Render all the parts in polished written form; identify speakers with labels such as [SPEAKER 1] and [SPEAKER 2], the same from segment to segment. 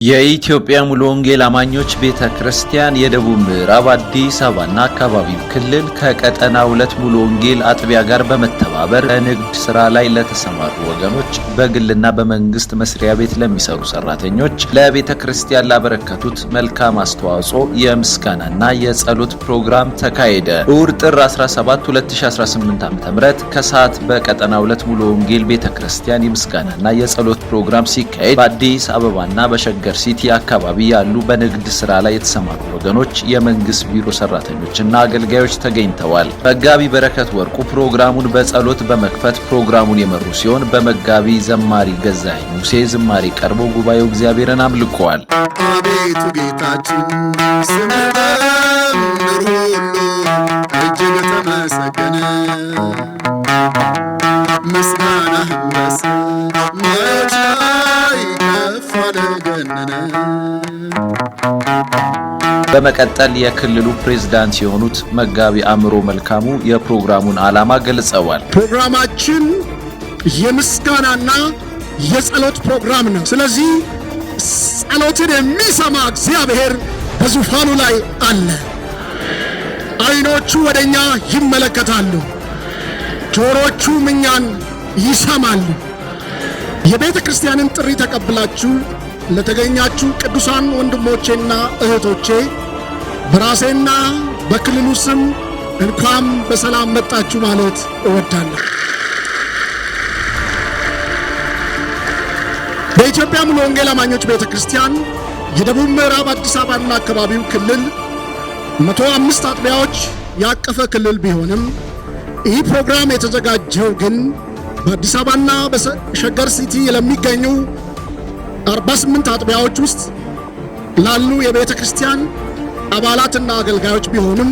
[SPEAKER 1] የኢትዮጵያ ሙሉ ወንጌል አማኞች ቤተክርስቲያን የደቡብ ምዕራብ አዲስ አበባና አካባቢው ክልል ከቀጠና 2 ሙሉ ወንጌል አጥቢያ ጋር በመተባበር በንግድ ስራ ላይ ለተሰማሩ ወገኖች፣ በግልና በመንግስት መስሪያ ቤት ለሚሰሩ ሰራተኞች ለቤተክርስቲያን ላበረከቱት መልካም አስተዋጽኦ የምስጋናና የጸሎት ፕሮግራም ተካሄደ። እሁድ ጥር 17 2018 ዓ.ም ከሰዓት በቀጠና 2 ሙሉ ወንጌል ቤተክርስቲያን የምስጋናና የጸሎት ፕሮግራም ሲካሄድ በአዲስ አበባና በሸገር ሲቲ አካባቢ ያሉ በንግድ ስራ ላይ የተሰማሩ ወገኖች፣ የመንግስት ቢሮ ሰራተኞችና አገልጋዮች ተገኝተዋል። መጋቢ በረከት ወርቁ ፕሮግራሙን በጸሎት በመክፈት ፕሮግራሙን የመሩ ሲሆን በመጋቢ ዘማሪ ገዛኸኝ ሙሴ ዝማሬ ቀርቦ ጉባኤው እግዚአብሔርን አምልከዋል።
[SPEAKER 2] አቤቱ ጌታችን ስምህ በምድር ሁሉ እጅግ ተመሰገነ፣ ምስጋናህም በሰማዮች ላይ ከፍ አለ ገነነ።
[SPEAKER 1] በመቀጠል የክልሉ ፕሬዝዳንት የሆኑት መጋቢ አእምሮ መልካሙ የፕሮግራሙን ዓላማ ገልጸዋል።
[SPEAKER 2] ፕሮግራማችን የምስጋናና የጸሎት ፕሮግራም ነው። ስለዚህ ጸሎትን የሚሰማ እግዚአብሔር በዙፋኑ ላይ አለ። ዓይኖቹ ወደኛ ይመለከታሉ፣ ጆሮቹም እኛን ይሰማሉ። የቤተ ክርስቲያንን ጥሪ ተቀብላችሁ ለተገኛችሁ ቅዱሳን ወንድሞቼና እህቶቼ በራሴና በክልሉ ስም እንኳን በሰላም መጣችሁ ማለት እወዳለሁ። በኢትዮጵያ ሙሉ ወንጌል አማኞች ቤተ ክርስቲያን የደቡብ ምዕራብ አዲስ አበባና አካባቢው ክልል 105 አጥቢያዎች ያቀፈ ክልል ቢሆንም ይህ ፕሮግራም የተዘጋጀው ግን በአዲስ አበባና በሸገር ሲቲ ለሚገኙ 48 አጥቢያዎች ውስጥ ላሉ የቤተ ክርስቲያን አባላትና አገልጋዮች ቢሆንም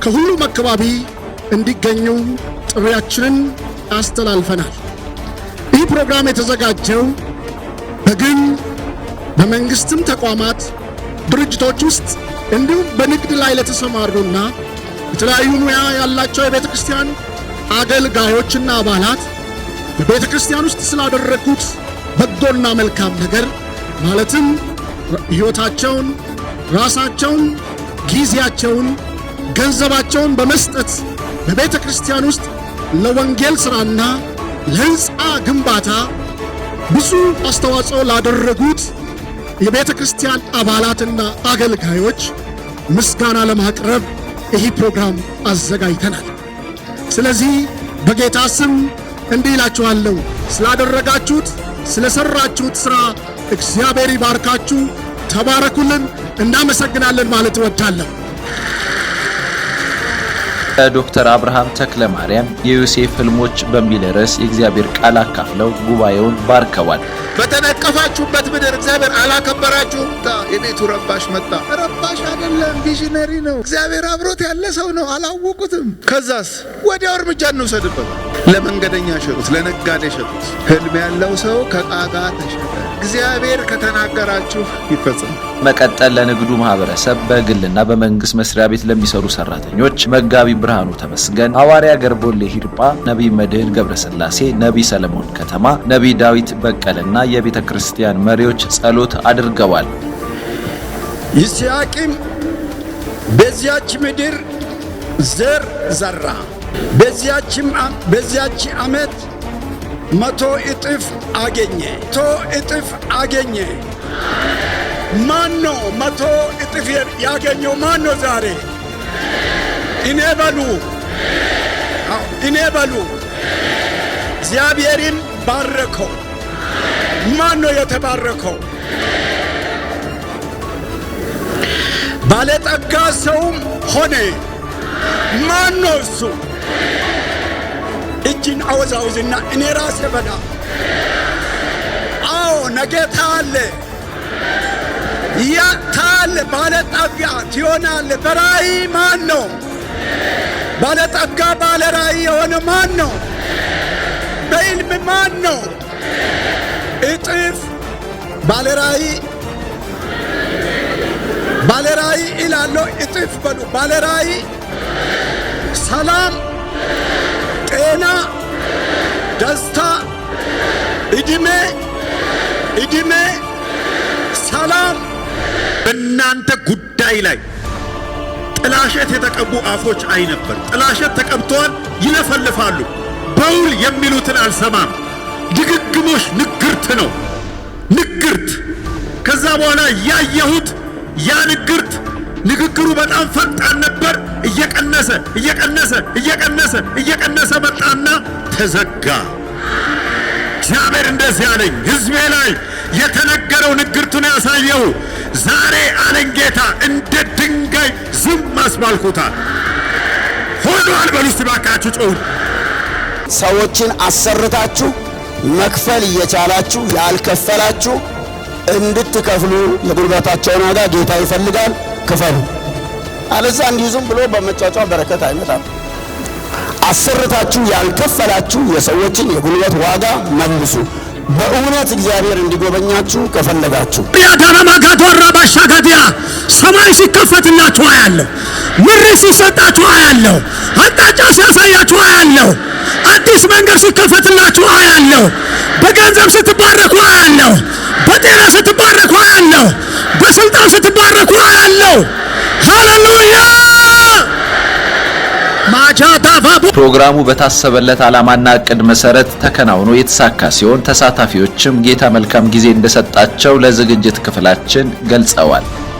[SPEAKER 2] ከሁሉም አካባቢ እንዲገኙ ጥሪያችንን አስተላልፈናል። ይህ ፕሮግራም የተዘጋጀው በግል በመንግስትም ተቋማት ድርጅቶች ውስጥ እንዲሁም በንግድ ላይ ለተሰማሩና የተለያዩ ሙያ ያላቸው የቤተ ክርስቲያን አገልጋዮችና አባላት በቤተ ክርስቲያን ውስጥ ስላደረጉት በጎና መልካም ነገር ማለትም ሕይወታቸውን፣ ራሳቸውን፣ ጊዜያቸውን፣ ገንዘባቸውን በመስጠት በቤተ ክርስቲያን ውስጥ ለወንጌል ሥራና ለሕንፃ ግንባታ ብዙ አስተዋጽኦ ላደረጉት የቤተ ክርስቲያን አባላትና አገልጋዮች ምስጋና ለማቅረብ ይህ ፕሮግራም አዘጋጅተናል። ስለዚህ በጌታ ስም እንዲህ እላችኋለሁ፣ ስላደረጋችሁት ስለሰራችሁት ሥራ እግዚአብሔር ይባርካችሁ፣ ተባረኩልን፣ እናመሰግናለን ማለት እወዳለሁ።
[SPEAKER 1] ዶክተር አብርሃም ተክለ ማርያም የዮሴፍ ህልሞች በሚል ርዕስ የእግዚአብሔር ቃል አካፍለው ጉባኤውን ባርከዋል።
[SPEAKER 2] በተነቀፋችሁበት ምድር እግዚአብሔር አላከበራችሁም። የቤቱ ረባሽ መጣ። ረባሽ አይደለም፣ ቪዥነሪ ነው። እግዚአብሔር አብሮት ያለ ሰው ነው። አላወቁትም። ከዛስ ወዲያው እርምጃ እንውሰድበት። ለመንገደኛ ሸጡት፣ ለነጋዴ ሸጡት። ህልም ያለው ሰው ከቃጋ ተሸጠ። እግዚአብሔር ከተናገራችሁ ይፈጽም።
[SPEAKER 1] መቀጠል ለንግዱ ማህበረሰብ በግልና በመንግስት መስሪያ ቤት ለሚሰሩ ሰራተኞች መጋቢ ብርሃኑ ተመስገን፣ ሐዋርያ ገርቦሌ ሂርጳ፣ ነቢይ መድህን ገብረስላሴ፣ ነቢይ ሰለሞን ከተማ፣ ነቢይ ዳዊት በቀልና የቤተ ክርስቲያን መሪዎች ጸሎት አድርገዋል።
[SPEAKER 3] ይስሐቅም በዚያች ምድር ዘር ዘራ። በዚያች ዓመት 100 እጥፍ አገኘ። 100 እጥፍ አገኘ። ማን ነው 100 እጥፍ ያገኘው? ማን ነው ዛሬ? እኔ በሉ። እግዚአብሔርን ባረከው። ማን ነው የተባረከው? ባለጠጋ ሰውም ሆነ። ማን ነው እሱ? እጅን አወዛውዝና እኔ ራሴ በላ። አዎ ነገ ታለ ባለጠጋ ትሆናለ። በራእይ ማን ነው ባለጠጋ? ባለ ራእይ የሆነ ማን ነው? በሕልም ማን ነው? እጥፍ ባለ ራእይ እላለሁ። እጥፍ በሉ። ባለ ራእይ ሰላም፣ ጤና፣ ደስታ፣ እድሜ ሰላም በእናንተ ጉዳይ ላይ ጥላሸት የተቀቡ አፎች አይ ነበር። ጥላሸት ተቀብተዋል፣ ይለፈልፋሉ። በውል የሚሉትን አልሰማም። ድግግሞሽ ንግርት ነው፣ ንግርት። ከዛ በኋላ ያየሁት ያ ንግግሩ በጣም ፈጣን ነበር። እየቀነሰ መጣና ተዘጋ። እግዚአብሔር እንደዚህ አለኝ፣ ሕዝቤ ላይ የተነገረው ንግርቱን ያሳየው ዛሬ አለኝ ጌታ፣ እንደ ድንጋይ ዝም አስባልኩታል። ሆኗል በሉ እስቲ ባካችሁ ጮሁ።
[SPEAKER 4] ሰዎችን አሰርታችሁ መክፈል እየቻላችሁ ያልከፈላችሁ እንድትከፍሉ የጉልበታቸውን ዋጋ ጌታ ይፈልጋል። ክፈሉ። አለዛ እንዲሁ ዝም ብሎ በመጫጫ በረከት አይመጣም። አሰርታችሁ ያልከፈላችሁ የሰዎችን የጉልበት ዋጋ መልሱ። በእውነት እግዚአብሔር እንዲጎበኛችሁ ከፈለጋችሁ
[SPEAKER 3] ያዳራማጋቶራ ባሻጋዲያ ሰማይ ሲከፈትላችሁ አያለሁ። ምድር ሲሰጣችሁ አያለሁ። አቅጣጫ ሲያሳያችሁ አያለሁ። አዲስ መንገድ ሲከፈትላችሁ አያለሁ። በገንዘብ ስትባረኩ አያለሁ። በጤና ስትባረኩ አያለሁ። በስልጣን ስትባረኩ አያለሁ። ሃሌሉያ።
[SPEAKER 1] ፕሮግራሙ በታሰበለት ዓላማና እቅድ መሰረት ተከናውኖ የተሳካ ሲሆን ተሳታፊዎችም ጌታ መልካም ጊዜ እንደሰጣቸው ለዝግጅት ክፍላችን ገልጸዋል።